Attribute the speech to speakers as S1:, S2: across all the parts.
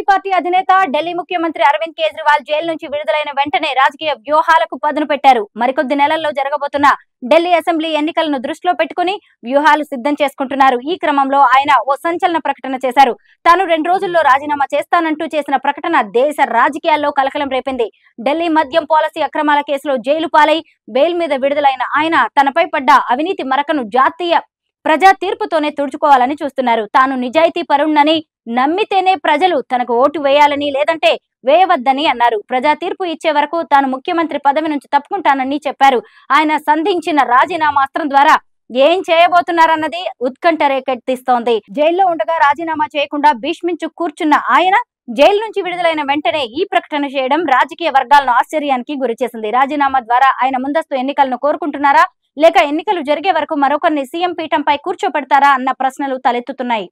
S1: ఆమ్ party అధినేత ఢిల్లీ ముఖ్యమంత్రి Arvind Kejriwal jail నుంచి విడుదలైన వెంటనే రాజకీయ వ్యూహాలకు పదును పెట్టారు. మరికొద్ది నెలల్లో జరగబోతున్న ఢిల్లీ అసెంబ్లీ ఎన్నికలను దృష్టిలో పెట్టుకుని వ్యూహాలు సిద్ధం చేసుకుంటున్నారు. ఈ క్రమంలో ఆయన ఓ సంచలన ప్రకటన చేశారు. తాను 2 రోజుల్లో రాజీనామా చేస్తానంటూ చేసిన ప్రకటన దేశ రాజకీయాల్లో కలకలం రేపింది. ఢిల్లీ మద్యం పాలసీ అక్రమాల కేసులో జైలు పాలై బెయిల్ మీద విడుదలైన ఆయన తనపై పడ్డ అవినీతి మరకను జాతీయ ప్రజా తీర్పుతోనే తుడుచుకోవాలని చూస్తున్నారు. తాను నిజాయితీ పరుణ్ణని నమ్మితేనే ప్రజలు తనకు ఓటు వేయాలని, లేదంటే వేయవద్దని అన్నారు. ప్రజా తీర్పు ఇచ్చే వరకు తాను ముఖ్యమంత్రి పదవి నుంచి తప్పుకుంటానని చెప్పారు. ఆయన సంధించిన రాజీనామా అస్త్రం ద్వారా ఏం చేయబోతున్నారన్నది ఉత్కంఠ రేకెత్తిస్తోంది. జైల్లో ఉండగా రాజీనామా చేయకుండా భీష్మించు కూర్చున్న ఆయన జైలు నుంచి విడుదలైన వెంటనే ఈ ప్రకటన చేయడం రాజకీయ వర్గాలను ఆశ్చర్యానికి గురిచేసింది. రాజీనామా ద్వారా ఆయన ముందస్తు ఎన్నికలను కోరుకుంటున్నారా, లేక ఎన్నికలు జరిగే వరకు మరొకరిని సీఎం పీఠంపై కూర్చోబెడతారా అన్న ప్రశ్నలు తలెత్తుతున్నాయి.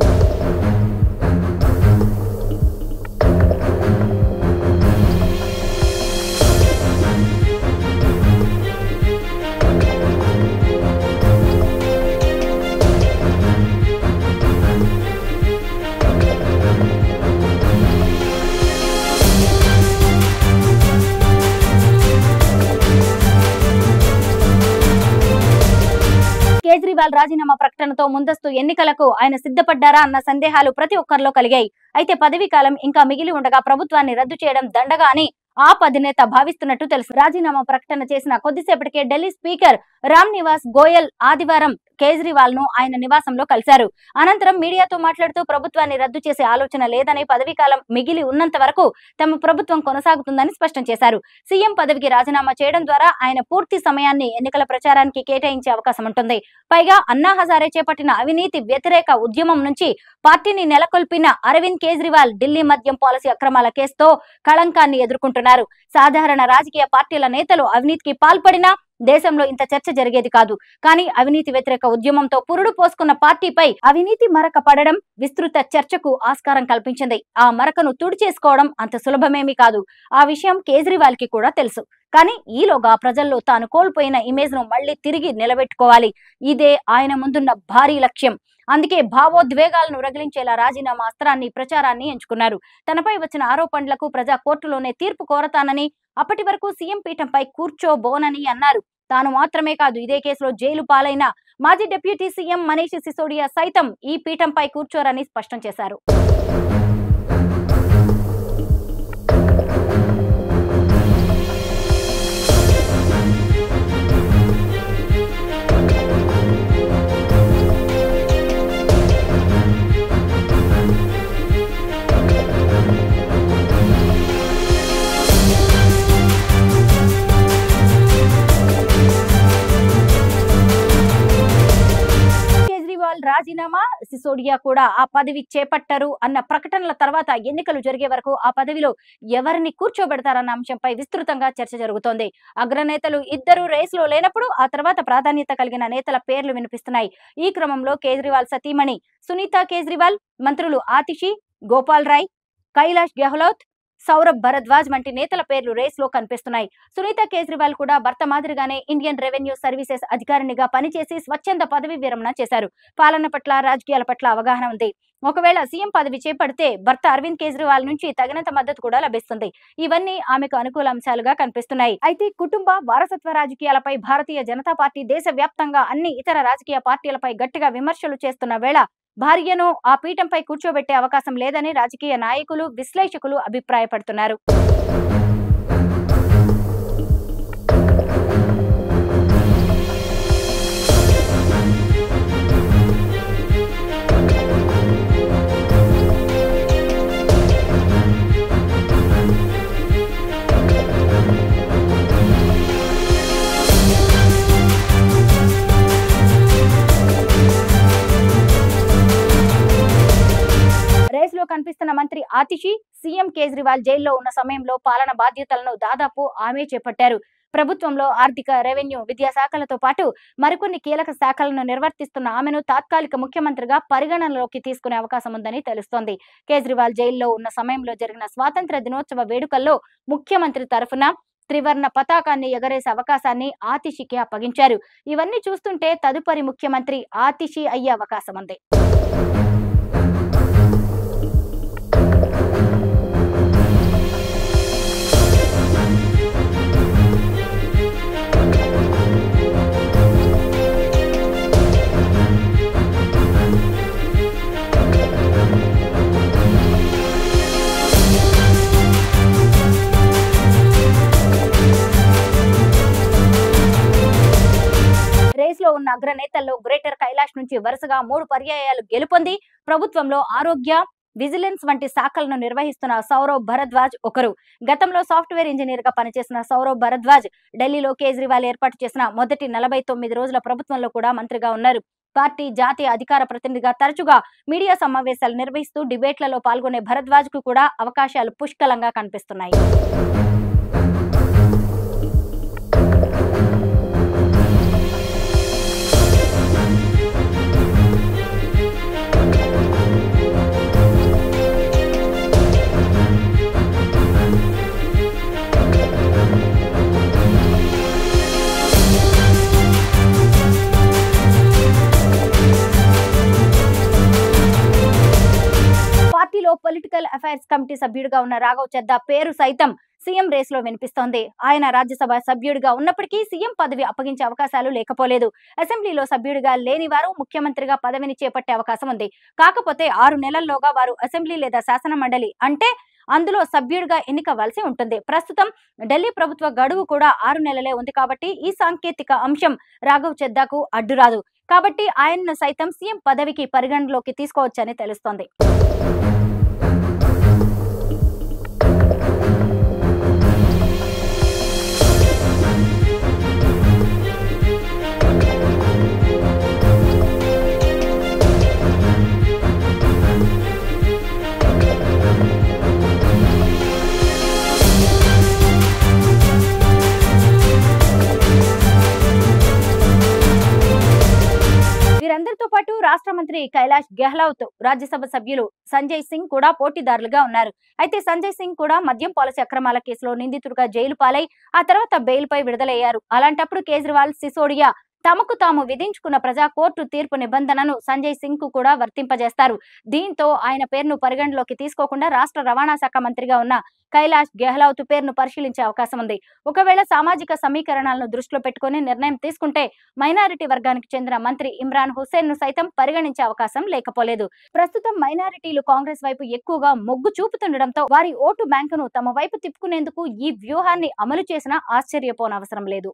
S1: కేజ్రీవాల్ రాజీనామా ప్రకటనతో ముందస్తు ఎన్నికలకు ఆయన సిద్ధపడ్డారా అన్న సందేహాలు ప్రతి ఒక్కరిలో కలిగాయి. అయితే పదవీ కాలం ఇంకా మిగిలి ఉండగా ప్రభుత్వాన్ని రద్దు చేయడం దండగా అని ఆప్ అధినేత భావిస్తున్నట్టు తెలుసు. రాజీనామా ప్రకటన చేసిన కొద్దిసేపటికే ఢిల్లీ స్పీకర్ రామ్ నివాస్ గోయల్ ఆదివారం కేజ్రీవాల్ ను ఆయన నివాసంలో కలిశారు. అనంతరం మీడియాతో మాట్లాడుతూ ప్రభుత్వాన్ని రద్దు చేసే ఆలోచన లేదని, పదవీకాలం మిగిలి ఉన్నంత వరకు తమ ప్రభుత్వం కొనసాగుతుందని స్పష్టం చేశారు. సీఎం పదవికి రాజీనామా చేయడం ద్వారా ఆయన పూర్తి సమయాన్ని ఎన్నికల ప్రచారానికి కేటాయించే అవకాశం ఉంటుంది. పైగా అన్నా హజారే చేపట్టిన అవినీతి వ్యతిరేక ఉద్యమం నుంచి పార్టీని నెలకొల్పిన అరవింద్ కేజ్రీవాల్ ఢిల్లీ మద్యం పాలసీ అక్రమాల కేసుతో కళంకాన్ని ఎదుర్కొంటున్నారు. సాధారణ రాజకీయ పార్టీల నేతలు అవినీతికి పాల్పడినా దేశంలో ఇంత చర్చ జరిగేది కాదు. కానీ అవినీతి వ్యతిరేక ఉద్యమంతో పురుడు పోసుకున్న పార్టీపై అవినీతి మరక పడడం విస్తృత చర్చకు ఆస్కారం కల్పించింది. ఆ మరకను తుడిచేసుకోవడం అంత సులభమేమీ కాదు. ఆ విషయం కేజ్రీవాల్ కి కూడా తెలుసు. కానీ ఈలోగా ప్రజల్లో తాను కోల్పోయిన ఇమేజ్ ను మళ్లీ తిరిగి నిలబెట్టుకోవాలి. ఇదే ఆయన ముందున్న భారీ లక్ష్యం. అందుకే భావోద్వేగాలను రగిలించేలా రాజీనామా అస్త్రాన్ని, ప్రచారాన్ని ఎంచుకున్నారు. తనపై వచ్చిన ఆరోపణలకు ప్రజా కోర్టులోనే తీర్పు కోరతానని, అప్పటి వరకు సీఎం పీఠంపై కూర్చోబోనని అన్నారు. తాను మాత్రమే కాదు, ఇదే కేసులో జైలు పాలైన మాజీ డిప్యూటీ సీఎం మనీష్ సిసోడియా సైతం ఈ పీఠంపై కూర్చోరని స్పష్టం చేశారు. రాజీనామా, సిసోడియా కూడా ఆ పదవి చేపట్టరు అన్న ప్రకటనల తర్వాత ఎన్నికలు జరిగే వరకు ఆ పదవిలో ఎవరిని కూర్చోబెడతారన్న అంశంపై విస్తృతంగా చర్చ జరుగుతోంది. అగ్రనేతలు ఇద్దరు రేసులో లేనప్పుడు ఆ తర్వాత ప్రాధాన్యత కలిగిన నేతల పేర్లు వినిపిస్తున్నాయి. ఈ క్రమంలో కేజ్రీవాల్ సతీమణి సునీతా కేజ్రీవాల్, మంత్రులు ఆతిషి, గోపాల్ రాయ్, కైలాష్ గెహ్లోట్, సౌరభ్ భరద్వాజ్ వంటి నేతల పేర్లు రేసులో కనిపిస్తున్నాయి. సునీతా కేజ్రీవాల్ కూడా భర్త మాదిరిగానే ఇండియన్ రెవెన్యూ సర్వీసెస్ అధికారినిగా పనిచేసి స్వచ్ఛంద పదవి విరమణ చేశారు. పాలన పట్ల, రాజకీయాల పట్ల అవగాహన ఉంది. ఒకవేళ సీఎం పదవి చేపడితే భర్త అరవింద్ కేజ్రీవాల్ నుంచి తగినంత మద్దతు కూడా లభిస్తుంది. ఇవన్నీ ఆమెకు అనుకూల అంశాలుగా కనిపిస్తున్నాయి. అయితే కుటుంబ వారసత్వ రాజకీయాలపై భారతీయ జనతా పార్టీ దేశవ్యాప్తంగా అన్ని ఇతర రాజకీయ పార్టీలపై గట్టిగా విమర్శలు చేస్తున్న వేళ భార్యను ఆ పీఠంపై కూర్చోబెట్టే అవకాశం లేదని రాజకీయ నాయకులు, విశ్లేషకులు అభిప్రాయపడుతున్నారు. కనిపిస్తున్న మంత్రి ఆతిషి సీఎం కేజ్రీవాల్ జైల్లో ఉన్న సమయంలో పాలన బాధ్యతలను దాదాపు ఆమె చేపట్టారు. ప్రభుత్వంలో ఆర్థిక, రెవెన్యూ, విద్యా శాఖలతో పాటు మరికొన్ని కీలక శాఖలను నిర్వర్తిస్తున్న ఆమెను తాత్కాలిక ముఖ్యమంత్రిగా పరిగణనలోకి తీసుకునే అవకాశం ఉందని తెలుస్తోంది. కేజ్రీవాల్ జైల్లో ఉన్న సమయంలో జరిగిన స్వాతంత్ర దినోత్సవ వేడుకల్లో ముఖ్యమంత్రి తరఫున త్రివర్ణ పతాకాన్ని ఎగరేసే అవకాశాన్ని ఆతిషికి అప్పగించారు. ఇవన్నీ చూస్తుంటే తదుపరి ముఖ్యమంత్రి ఆతిషి అయ్యే అవకాశం ఉంది. అగ్రనేతల్లో గ్రేటర్ కైలాష్ నుంచి వరుసగా 3 పర్యాయాలు గెలుపొంది ప్రభుత్వంలో ఆరోగ్య, విజిలెన్స్ వంటి శాఖలను నిర్వహిస్తున్న సౌరవ్ భరద్వాజ్ ఒకరు. గతంలో సాఫ్ట్వేర్ ఇంజనీర్ గా పనిచేసిన సౌరవ్ భరద్వాజ్ ఢిల్లీలో కేజ్రీవాల్ ఏర్పాటు చేసిన మొదటి 49 రోజుల ప్రభుత్వంలో కూడా మంత్రిగా ఉన్నారు. పార్టీ జాతీయ అధికార ప్రతినిధిగా తరచుగా మీడియా సమావేశాలు నిర్వహిస్తూ డిబేట్లలో పాల్గొనే భరద్వాజ్ కు కూడా అవకాశాలు పుష్కలంగా కనిపిస్తున్నాయి. పార్టీలో పొలిటికల్ అఫైర్స్ కమిటీ సభ్యుడిగా ఉన్న రాఘవ్ చద్దా పేరు సైతం సీఎం రేస్ లో వినిపిస్తోంది. ఆయన రాజ్యసభ సభ్యుడిగా ఉన్నప్పటికీ సీఎం పదవి అప్పగించే అవకాశాలు లేకపోలేదు. అసెంబ్లీలో సభ్యుడిగా లేని వారు ముఖ్యమంత్రిగా పదవిని చేపట్టే అవకాశం ఉంది. కాకపోతే 6 నెలల్లోగా వారు అసెంబ్లీ లేదా శాసన మండలి అంటే అందులో సభ్యుడిగా ఎన్నికవలసి ఉంటుంది. ప్రస్తుతం ఢిల్లీ ప్రభుత్వ గడువు కూడా 6 నెలలే ఉంది కాబట్టి ఈ సాంకేతిక అంశం రాఘవ్ చద్దాకు అడ్డురాదు. కాబట్టి ఆయన్ను సైతం సీఎం పదవికి పరిగణలోకి తీసుకోవచ్చని తెలుస్తోంది. వీరందరితో పాటు రాష్ట్ర మంత్రి కైలాష్ గెహ్లోట్, రాజ్యసభ సభ్యులు సంజయ్ సింగ్ కూడా పోటీదారులుగా ఉన్నారు. అయితే సంజయ్ సింగ్ కూడా మద్యం పాలసీ అక్రమాల కేసులో నిందితుడిగా జైలు పాలై ఆ తర్వాత బెయిల్ పై విడుదలయ్యారు. అలాంటప్పుడు కేజ్రీవాల్, సిసోడియా తమకు తాము విధించుకున్న ప్రజా కోర్టు తీర్పు నిబంధనను సంజయ్ సింగ్ కు కూడా వర్తింపజేస్తారు. దీంతో ఆయన పేరును పరిగణలోకి తీసుకోకుండా రాష్ట్ర రవాణా శాఖ మంత్రిగా ఉన్న కైలాష్ గెహ్లోట్ పేరును పరిశీలించే అవకాశం ఉంది. ఒకవేళ సామాజిక సమీకరణాలను దృష్టిలో పెట్టుకుని నిర్ణయం తీసుకుంటే మైనారిటీ వర్గానికి చెందిన మంత్రి ఇమ్రాన్ హుస్సేన్ ను సైతం పరిగణించే అవకాశం లేకపోలేదు. ప్రస్తుతం మైనారిటీలు కాంగ్రెస్ వైపు ఎక్కువగా మొగ్గు చూపుతుండటంతో వారి ఓటు బ్యాంకును తమ వైపు తిప్పుకునేందుకు ఈ వ్యూహాన్ని అమలు చేసినా ఆశ్చర్యపోనవసరం లేదు.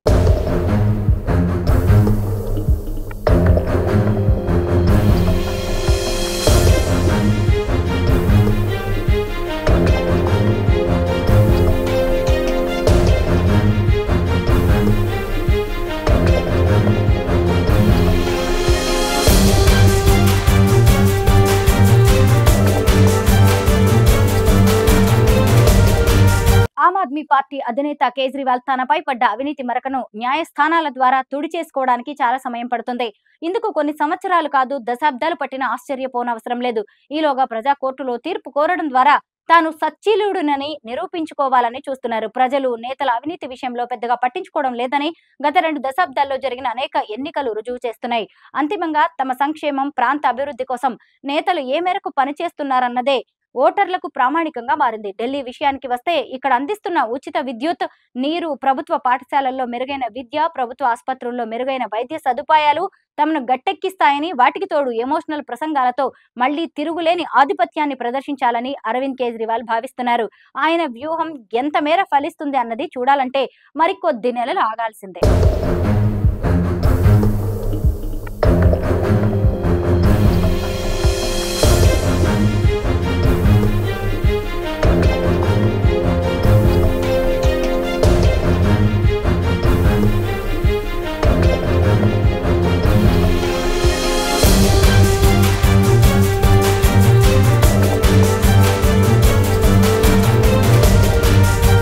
S1: ఆమ్ ఆద్మీ పార్టీ అధినేత కేజ్రీవాల్ తనపై పడ్డ అవినీతి మరకను న్యాయస్థానాల ద్వారా తుడిచేసుకోవడానికి చాలా సమయం పడుతుంది. ఇందుకు కొన్ని సంవత్సరాలు కాదు, దశాబ్దాలు పట్టిన ఆశ్చర్యపోనవసరం లేదు. ఈలోగా ప్రజా కోర్టులో తీర్పు కోరడం ద్వారా తాను సచ్చీలుడునని నిరూపించుకోవాలని చూస్తున్నారు. ప్రజలు నేతల అవినీతి విషయంలో పెద్దగా పట్టించుకోవడం లేదని గత 2 దశాబ్దాల్లో జరిగిన అనేక ఎన్నికలు రుజువు చేస్తున్నాయి. అంతిమంగా తమ సంక్షేమం, ప్రాంత అభివృద్ధి కోసం నేతలు ఏ మేరకు పనిచేస్తున్నారన్నదే ఓటర్లకు ప్రామాణికంగా మారింది. ఢిల్లీ విషయానికి వస్తే ఇక్కడ అందిస్తున్న ఉచిత విద్యుత్, నీరు, ప్రభుత్వ పాఠశాలల్లో మెరుగైన విద్య, ప్రభుత్వ ఆసుపత్రుల్లో మెరుగైన వైద్య సదుపాయాలు తమను గట్టెక్కిస్తాయని, వాటికి తోడు ఎమోషనల్ ప్రసంగాలతో మళ్లీ తిరుగులేని ఆధిపత్యాన్ని ప్రదర్శించాలని అరవింద్ కేజ్రీవాల్ భావిస్తున్నారు. ఆయన వ్యూహం ఎంత మేర ఫలిస్తుంది అన్నది చూడాలంటే మరికొద్ది నెలలు ఆగాల్సిందే.